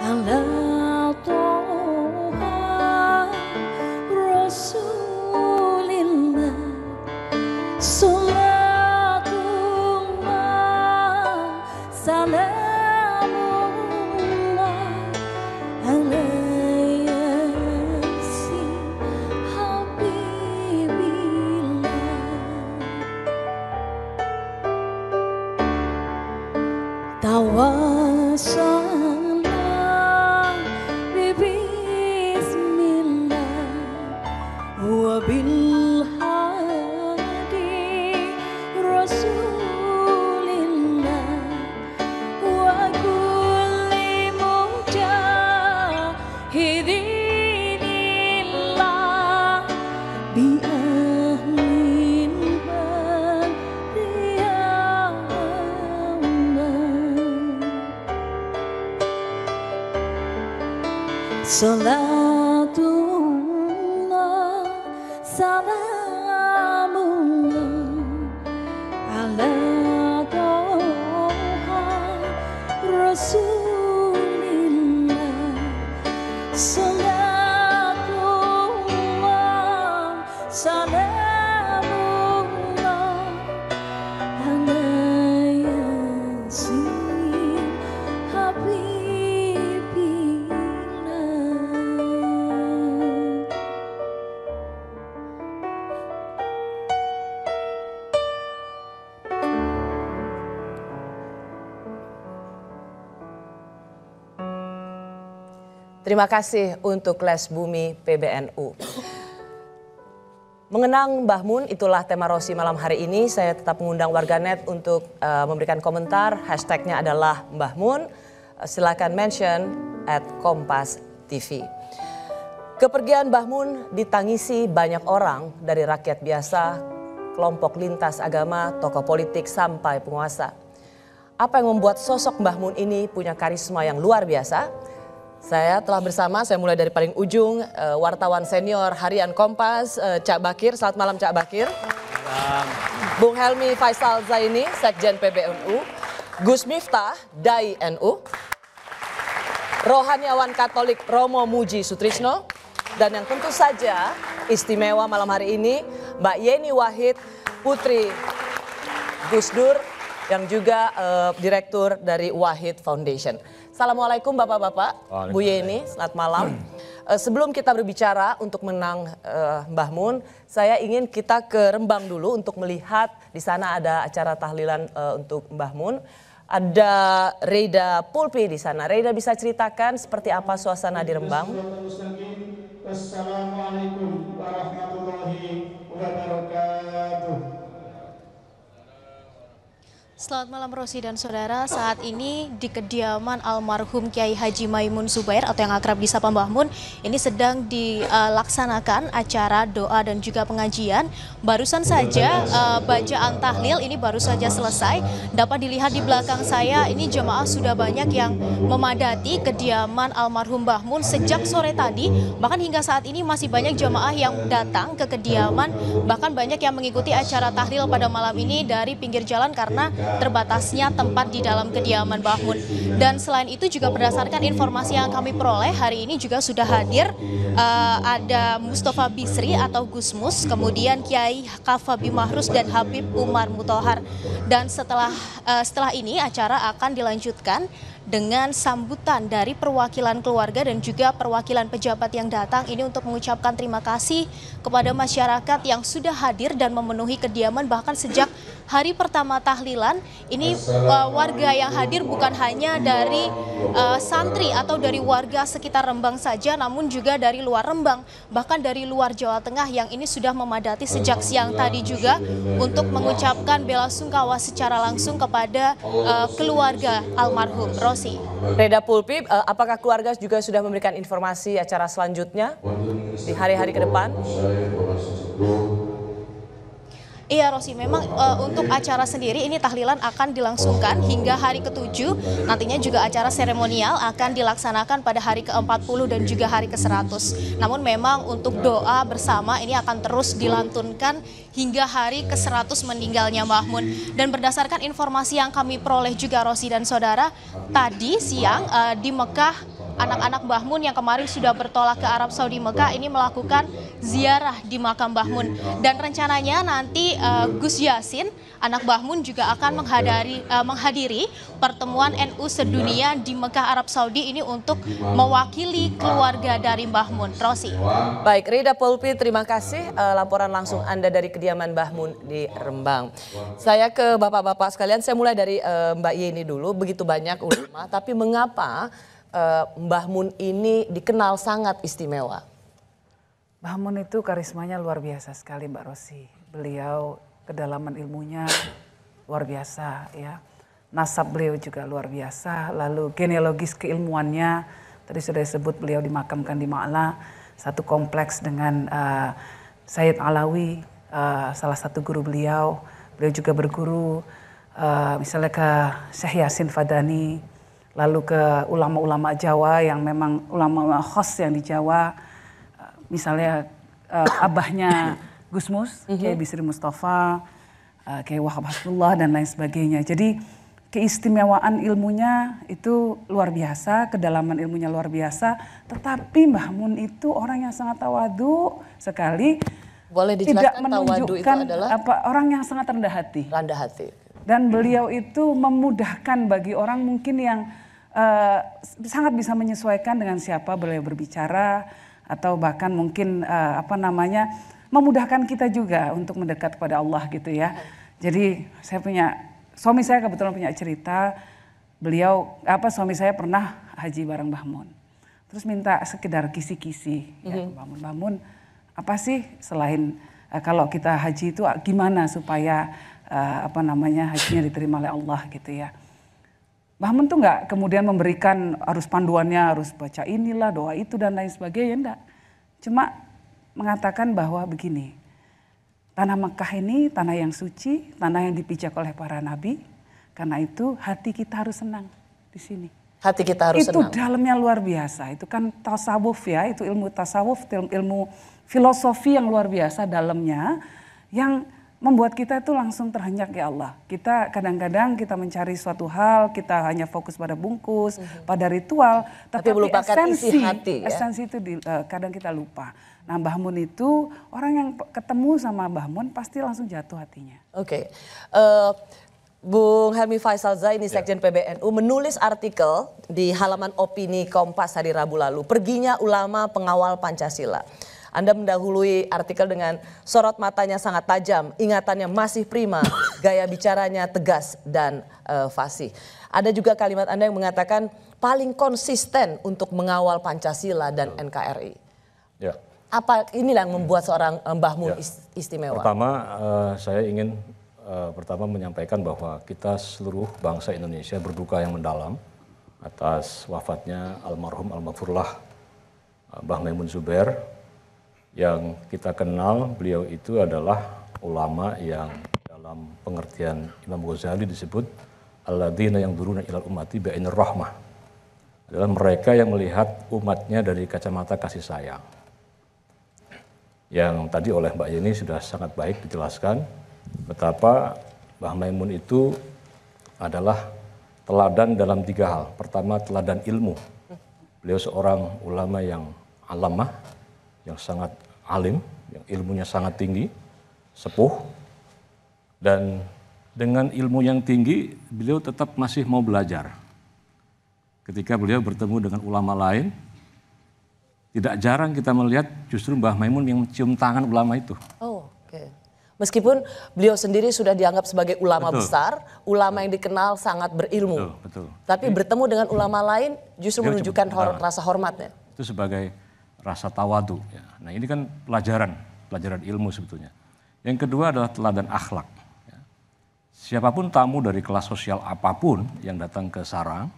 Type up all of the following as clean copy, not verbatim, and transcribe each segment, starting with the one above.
ala Toha Rasulillah salatullah salamullah ala yasin habibillah tawassalam bismillah wa bil hadi rasulillah wa kulli mujahidinillah bi ahlil bariyah salatullah salamullah ala Toha Rasulillah salatullah salamullah ala yasin habibillah. Terima kasih untuk Les Bumi PBNU. Mengenang Mbah Mun, itulah tema Rosi malam hari ini. Saya tetap mengundang warganet untuk memberikan komentar. Hashtagnya adalah Mbah Mun. Silakan mention @kompas.tv. Kepergian Mbah Mun ditangisi banyak orang dari rakyat biasa, kelompok lintas agama, tokoh politik sampai penguasa. Apa yang membuat sosok Mbah Mun ini punya karisma yang luar biasa? Saya telah bersama, saya mulai dari paling ujung, wartawan senior harian Kompas, Cak Bakir. Selamat malam Cak Bakir. Bung Helmi Faisal Zaini, Sekjen PBNU. Gus Miftah, Dai NU. Rohaniawan Katolik Romo Muji Sutrisno. Dan yang tentu saja istimewa malam hari ini, Mbak Yeni Wahid, Putri Gus Dur, yang juga Direktur dari Wahid Foundation. Assalamualaikum Bapak-Bapak, Bu Yeni, selamat malam. Sebelum kita berbicara untuk menang Mbah Mun, saya ingin kita ke Rembang dulu untuk melihat di sana ada acara tahlilan untuk Mbah Mun. Ada Reida Pulpi di sana. Reida bisa ceritakan seperti apa suasana di Rembang? Assalamualaikum warahmatullahi wabarakatuh. Selamat malam Rosi dan saudara, saat ini di kediaman almarhum Kiai Haji Maimun Zubair atau yang akrab disapa Mbah Mun, ini sedang dilaksanakan acara doa dan juga pengajian. Barusan saja bacaan tahlil ini baru saja selesai. Dapat dilihat di belakang saya ini jemaah sudah banyak yang memadati kediaman almarhum Mbah Mun sejak sore tadi. Bahkan hingga saat ini masih banyak jemaah yang datang ke kediaman. Bahkan banyak yang mengikuti acara tahlil pada malam ini dari pinggir jalan karena terbatasnya tempat di dalam kediaman Mbah Mun. Dan selain itu juga berdasarkan informasi yang kami peroleh, hari ini juga sudah hadir ada Mustafa Bisri atau Gusmus, kemudian Kiai Kafabi Mahrus dan Habib Umar Mutohar. Dan setelah ini acara akan dilanjutkan dengan sambutan dari perwakilan keluarga dan juga perwakilan pejabat yang datang ini untuk mengucapkan terima kasih kepada masyarakat yang sudah hadir dan memenuhi kediaman. Bahkan sejak hari pertama tahlilan ini warga yang hadir bukan hanya dari santri atau dari warga sekitar Rembang saja, namun juga dari luar Rembang, bahkan dari luar Jawa Tengah yang ini sudah memadati sejak siang tadi juga untuk mengucapkan bela sungkawa secara langsung kepada keluarga almarhum. Rosi. Reida Pulpi, apakah keluarga juga sudah memberikan informasi acara selanjutnya di hari-hari ke depan? Iya Rosi, memang untuk acara sendiri ini tahlilan akan dilangsungkan hingga hari ke-7. Nantinya juga acara seremonial akan dilaksanakan pada hari ke-40 dan juga hari ke-100. Namun memang untuk doa bersama ini akan terus dilantunkan hingga hari ke-100 meninggalnya Mbah Mun. Dan berdasarkan informasi yang kami peroleh juga Rosi dan saudara, tadi siang di Mekah anak-anak Mbah Mun yang kemarin sudah bertolak ke Arab Saudi Mekah ini melakukan ziarah di makam Mbah Mun. Dan rencananya nanti Gus Yassin, anak Mbah Mun juga akan menghadiri pertemuan NU sedunia di Mekah Arab Saudi ini untuk mewakili keluarga dari Mbah Mun. Rosi. Baik, Rida Polpi, terima kasih laporan langsung Anda dari kediaman Mbah Mun di Rembang. Saya ke bapak-bapak sekalian, saya mulai dari Mbak Yeni dulu. Begitu banyak ulama, tapi mengapa Mbah Mun ini dikenal sangat istimewa? Mbah Mun itu karismanya luar biasa sekali, Mbak Rosi. Beliau kedalaman ilmunya luar biasa ya. Nasab beliau juga luar biasa. Lalu genealogis keilmuannya, tadi sudah disebut beliau dimakamkan di Ma'la, satu kompleks dengan Sayyid Alawi, salah satu guru beliau. Beliau juga berguru misalnya ke Syekh Yasin Fadani, lalu ke ulama-ulama Jawa yang memang ulama-ulama khos yang di Jawa, misalnya abahnya Gus Mus, Kiai Bisri Mustafa, Kiai Wahab Hasbullah dan lain sebagainya. Jadi keistimewaan ilmunya itu luar biasa, kedalaman ilmunya luar biasa, tetapi Mbah Mun itu orang yang sangat tawadu sekali. Boleh tidak dijelaskan tawadu itu adalah orang yang sangat rendah hati. Rendah hati. Dan beliau itu memudahkan bagi orang mungkin yang sangat bisa menyesuaikan dengan siapa beliau berbicara, atau bahkan mungkin memudahkan kita juga untuk mendekat kepada Allah gitu ya. Jadi suami saya kebetulan punya cerita, suami saya pernah haji bareng Mbah Mun. Terus minta sekedar kisi-kisi ya, Mbah Mun, apa sih selain kalau kita haji itu gimana supaya hajinya diterima oleh Allah gitu ya. Mbah Mun tuh nggak kemudian memberikan harus panduannya, harus baca inilah, doa itu dan lain sebagainya, enggak. Cuma mengatakan bahwa begini, tanah Mekah ini tanah yang suci, tanah yang dipijak oleh para nabi, karena itu hati kita harus senang di sini. Hati kita harus senang. Itu dalamnya luar biasa, itu kan tasawuf ya, itu ilmu tasawuf, ilmu filosofi yang luar biasa dalamnya, yang membuat kita itu langsung terhenyak ya Allah. Kita kadang-kadang kita mencari suatu hal, kita hanya fokus pada bungkus, pada ritual, tapi melupakan isi hati. Esensi itu kadang kita lupa. Nah, Mbah Mun itu orang yang ketemu sama Mbah Mun pasti langsung jatuh hatinya. Oke. Bung Helmi Faisal Zaini, Sekjen PBNU, menulis artikel di halaman opini Kompas hari Rabu lalu, perginya ulama pengawal Pancasila. Anda mendahului artikel dengan sorot matanya sangat tajam, ingatannya masih prima, gaya bicaranya tegas dan fasih. Ada juga kalimat Anda yang mengatakan paling konsisten untuk mengawal Pancasila dan NKRI. Ya. Apa inilah yang membuat seorang Mbah Mun istimewa? Pertama, saya ingin pertama menyampaikan bahwa kita seluruh bangsa Indonesia berduka yang mendalam atas wafatnya almarhum almarfurlah Mbah Maimun Zubair. Yang kita kenal beliau itu adalah ulama yang dalam pengertian Imam Ghazali disebut alladzina yang duruna ilal ummati bi'ainir rahmah. Adalah mereka yang melihat umatnya dari kacamata kasih sayang. Yang tadi oleh Mbak Yeni sudah sangat baik dijelaskan betapa Mbah Maimun itu adalah teladan dalam 3 hal. Pertama, teladan ilmu. Beliau seorang ulama yang alamah, yang sangat alim, yang ilmunya sangat tinggi, sepuh, dan dengan ilmu yang tinggi beliau tetap masih mau belajar. Ketika beliau bertemu dengan ulama lain, tidak jarang kita melihat justru Mbah Maimun yang mencium tangan ulama itu. Oh, oke. Meskipun beliau sendiri sudah dianggap sebagai ulama besar, ulama yang dikenal sangat berilmu. Betul. Tapi bertemu dengan ulama lain justru menunjukkan rasa hormatnya. Itu sebagai rasa tawadu. Ya. Nah, ini kan pelajaran ilmu sebetulnya. Yang kedua adalah teladan akhlak. Ya. Siapapun tamu dari kelas sosial apapun yang datang ke sarang,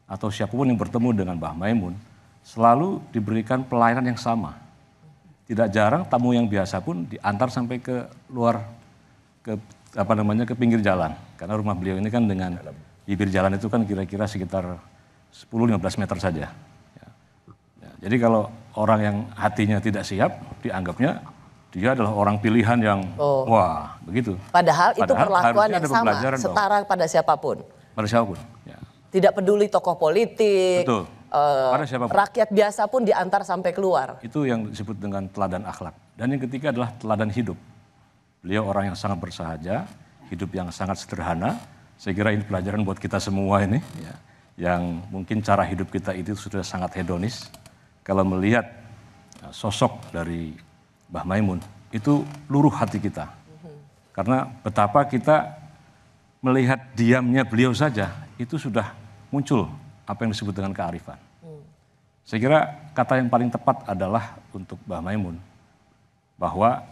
atau siapapun yang bertemu dengan Mbah Maimun, selalu diberikan pelayanan yang sama. Tidak jarang tamu yang biasa pun diantar sampai ke luar, ke pinggir jalan. Karena rumah beliau ini kan dengan bibir jalan itu kan kira-kira sekitar 10-15 meter saja. Jadi kalau orang yang hatinya tidak siap, dianggapnya dia adalah orang pilihan yang wah begitu. Padahal itu perlakuan yang sama, setara pada siapapun. Pada siapapun, ya. Tidak peduli tokoh politik, Betul. Pada siapapun. rakyat biasa pun diantar sampai keluar. Itu yang disebut dengan teladan akhlak. Dan yang ketiga adalah teladan hidup. Beliau orang yang sangat bersahaja, hidup yang sangat sederhana. Saya kira ini pelajaran buat kita semua ini, ya, yang mungkin cara hidup kita itu sudah sangat hedonis. Kalau melihat sosok dari Mbah Maimun, itu luruh hati kita. Karena betapa kita melihat diamnya beliau saja, itu sudah muncul apa yang disebut dengan kearifan. Saya kira kata yang paling tepat adalah untuk Mbah Maimun, bahwa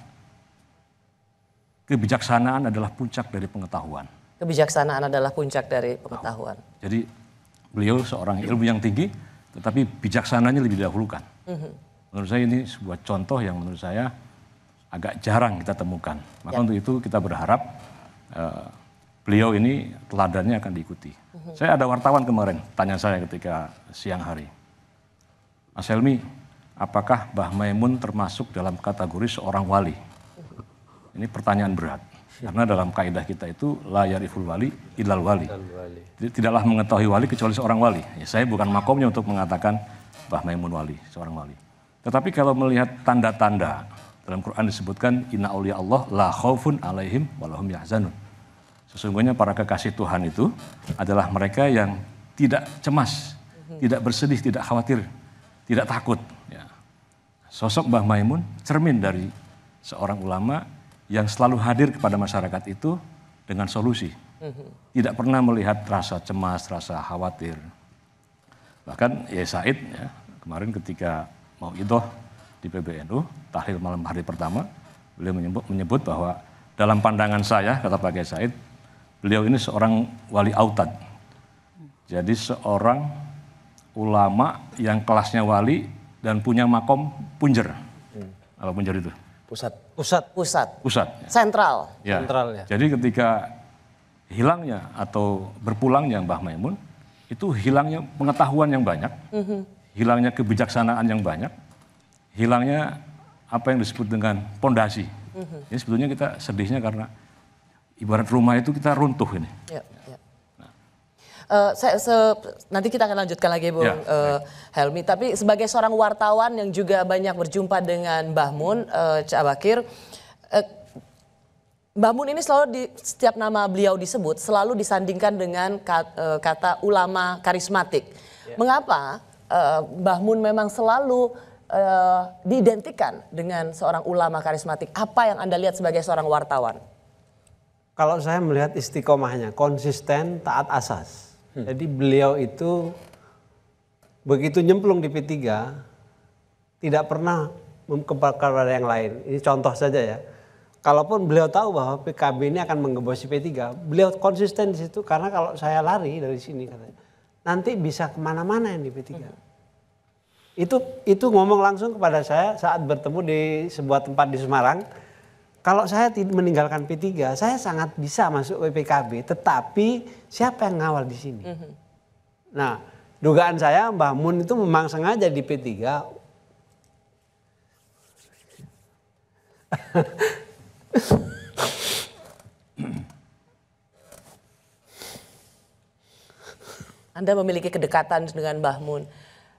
kebijaksanaan adalah puncak dari pengetahuan. Kebijaksanaan adalah puncak dari pengetahuan. Jadi beliau seorang ilmu yang tinggi, tetapi bijaksananya lebih didahulukan. Menurut saya ini sebuah contoh yang menurut saya agak jarang kita temukan. Maka untuk itu kita berharap beliau ini teladannya akan diikuti. Saya ada wartawan kemarin tanya saya ketika siang hari, Mas Helmi, apakah Mbah Maimun termasuk dalam kategori seorang wali? Ini pertanyaan berat. Karena dalam kaidah kita itu la yariful wali illal wali. Tidaklah mengetahui wali kecuali seorang wali. Ya, saya bukan makomnya untuk mengatakan Mbah Maimun wali, seorang wali. Tetapi kalau melihat tanda-tanda dalam Quran disebutkan inna auliya Allah la khaufun alaihim walahum yahzanun. Sesungguhnya para kekasih Tuhan itu adalah mereka yang tidak cemas, tidak bersedih, tidak khawatir, tidak takut. Ya. Sosok Mbah Maimun cermin dari seorang ulama yang selalu hadir kepada masyarakat itu dengan solusi. Tidak pernah melihat rasa cemas, rasa khawatir. Bahkan Yai Said ya, kemarin ketika mau idoh di PBNU, tahlil malam hari pertama, beliau menyebut bahwa dalam pandangan saya, kata Pak Yai Said, beliau ini seorang wali autad. Jadi seorang ulama yang kelasnya wali dan punya makom punjer. Apa punjer itu? Pusat. Ya. Sentral. Ya. Sentral, ya. Jadi ketika hilangnya atau berpulangnya Mbah Maimun, itu hilangnya pengetahuan yang banyak, hilangnya kebijaksanaan yang banyak, hilangnya apa yang disebut dengan pondasi. Ini sebetulnya kita sedihnya karena ibarat rumah itu kita runtuh ini. Ya, ya. Nanti kita akan lanjutkan lagi Bung Helmi. Tapi sebagai seorang wartawan yang juga banyak berjumpa dengan Mbah Mun, Cak Bakir, Mbah Mun ini selalu di setiap nama beliau disebut selalu disandingkan dengan kata ulama karismatik. Mengapa Mbah Mun memang selalu diidentikan dengan seorang ulama karismatik? Apa yang Anda lihat sebagai seorang wartawan? Kalau saya melihat istiqomahnya, konsisten, taat asas. Jadi beliau itu begitu nyemplung di P3, tidak pernah kepada yang lain. Ini contoh saja ya. Kalaupun beliau tahu bahwa PKB ini akan mengembosi P3, beliau konsisten di situ karena kalau saya lari dari sini katanya, nanti bisa kemana-mana ini P3. Itu ngomong langsung kepada saya saat bertemu di sebuah tempat di Semarang. Kalau saya meninggalkan P3, saya sangat bisa masuk ke PKB, tetapi siapa yang ngawal di sini? Nah, dugaan saya Mbah Mun itu memang sengaja di P3. Anda memiliki kedekatan dengan Mbah Mun.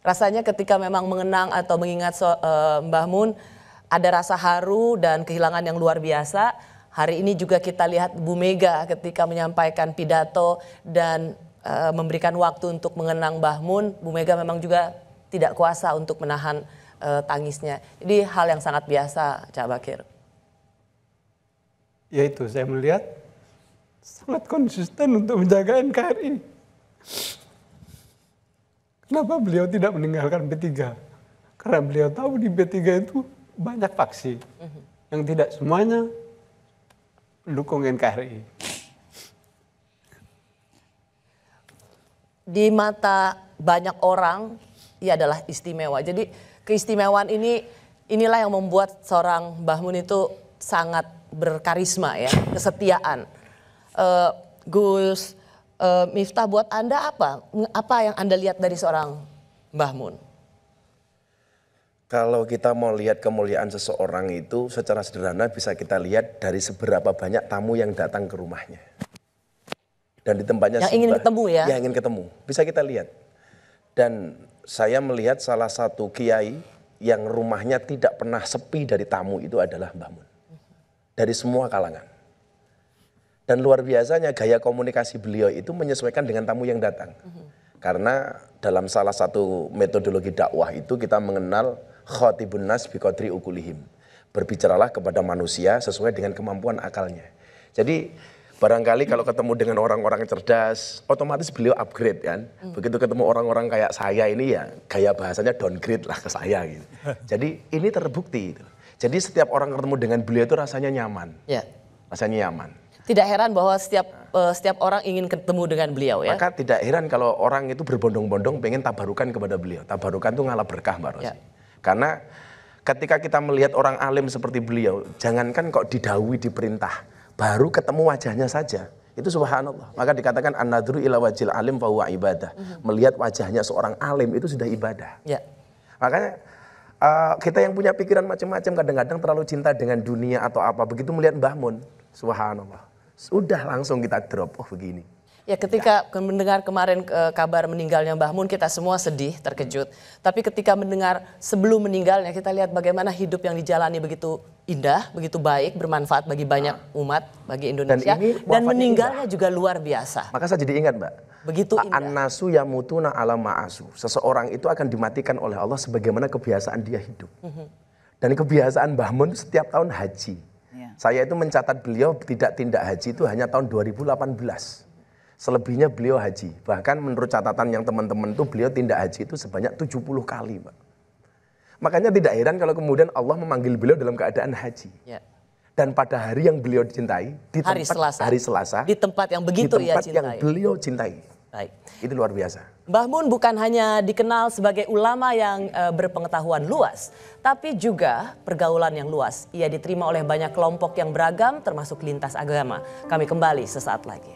Rasanya ketika memang mengenang atau mengingat Mbah Mun, ada rasa haru dan kehilangan yang luar biasa. Hari ini juga kita lihat Bu Mega ketika menyampaikan pidato dan memberikan waktu untuk mengenang Mbah Mun. Bu Mega memang juga tidak kuasa untuk menahan tangisnya. Jadi hal yang sangat biasa, Cak Bakir. Yaitu saya melihat sangat konsisten untuk menjaga NKRI. Kenapa beliau tidak meninggalkan P3? Karena beliau tahu di P3 itu banyak faksi yang tidak semuanya mendukung NKRI. Di mata banyak orang, ia adalah istimewa. Jadi keistimewaan inilah yang membuat seorang Mbah Mun itu sangat berkarisma ya, kesetiaan. Gus Miftah, buat Anda apa? Apa yang Anda lihat dari seorang Mbah Mun? Kalau kita mau lihat kemuliaan seseorang itu secara sederhana bisa kita lihat dari seberapa banyak tamu yang datang ke rumahnya. Dan di tempatnya yang ingin ketemu ya? Yang ingin ketemu, bisa kita lihat. Dan saya melihat salah satu kiai yang rumahnya tidak pernah sepi dari tamu itu adalah Mbah Mun. Dari semua kalangan. Dan luar biasanya gaya komunikasi beliau itu menyesuaikan dengan tamu yang datang. Karena dalam salah satu metodologi dakwah itu kita mengenal khatibun nas biqadri ukulihim. Berbicaralah kepada manusia sesuai dengan kemampuan akalnya. Jadi barangkali kalau ketemu dengan orang-orang cerdas, otomatis beliau upgrade kan. Begitu ketemu orang-orang kayak saya ini ya gaya bahasanya downgrade lah ke saya gitu. Jadi ini terbukti. Gitu. Jadi setiap orang ketemu dengan beliau itu rasanya nyaman. Ya. Rasanya nyaman. Tidak heran bahwa setiap orang ingin ketemu dengan beliau ya. Maka tidak heran kalau orang itu berbondong-bondong pengen tabarukan kepada beliau. Tabarukan itu ngalah berkah Mbak Rosi. Ya. Karena ketika kita melihat orang alim seperti beliau, jangankan kok didhawuhi diperintah. Baru ketemu wajahnya saja, itu subhanallah. Maka dikatakan an-nadru ila wajil alim fa huwa ibadah. Melihat wajahnya seorang alim itu sudah ibadah. Ya. Makanya kita yang punya pikiran macam-macam kadang-kadang terlalu cinta dengan dunia atau apa. Begitu melihat Mbah Mun, subhanallah. Sudah langsung kita drop, oh begini. Ya ketika mendengar kemarin kabar meninggalnya Mbah Mun kita semua sedih, terkejut. Tapi ketika mendengar sebelum meninggalnya kita lihat bagaimana hidup yang dijalani begitu indah, begitu baik, bermanfaat bagi banyak umat, bagi Indonesia. Dan meninggalnya juga luar biasa. Maka saya jadi ingat Mbak. Begitu indah. An-nasu yamutuna ala ma'asu. Seseorang itu akan dimatikan oleh Allah sebagaimana kebiasaan dia hidup. Dan kebiasaan Mbah Mun setiap tahun haji. Saya itu mencatat beliau tidak tindak haji itu hanya tahun 2018. Selebihnya beliau haji. Bahkan menurut catatan yang teman-teman itu beliau tindak haji itu sebanyak 70 kali, Mbak. Makanya tidak heran kalau kemudian Allah memanggil beliau dalam keadaan haji. Ya. Dan pada hari yang beliau cintai, di tempat hari Selasa, di tempat yang begitu di tempat ia cintai. yang beliau cintai. Baik. Itu luar biasa. Mbah Mun bukan hanya dikenal sebagai ulama yang berpengetahuan luas, tapi juga pergaulan yang luas. Ia diterima oleh banyak kelompok yang beragam termasuk lintas agama. Kami kembali sesaat lagi.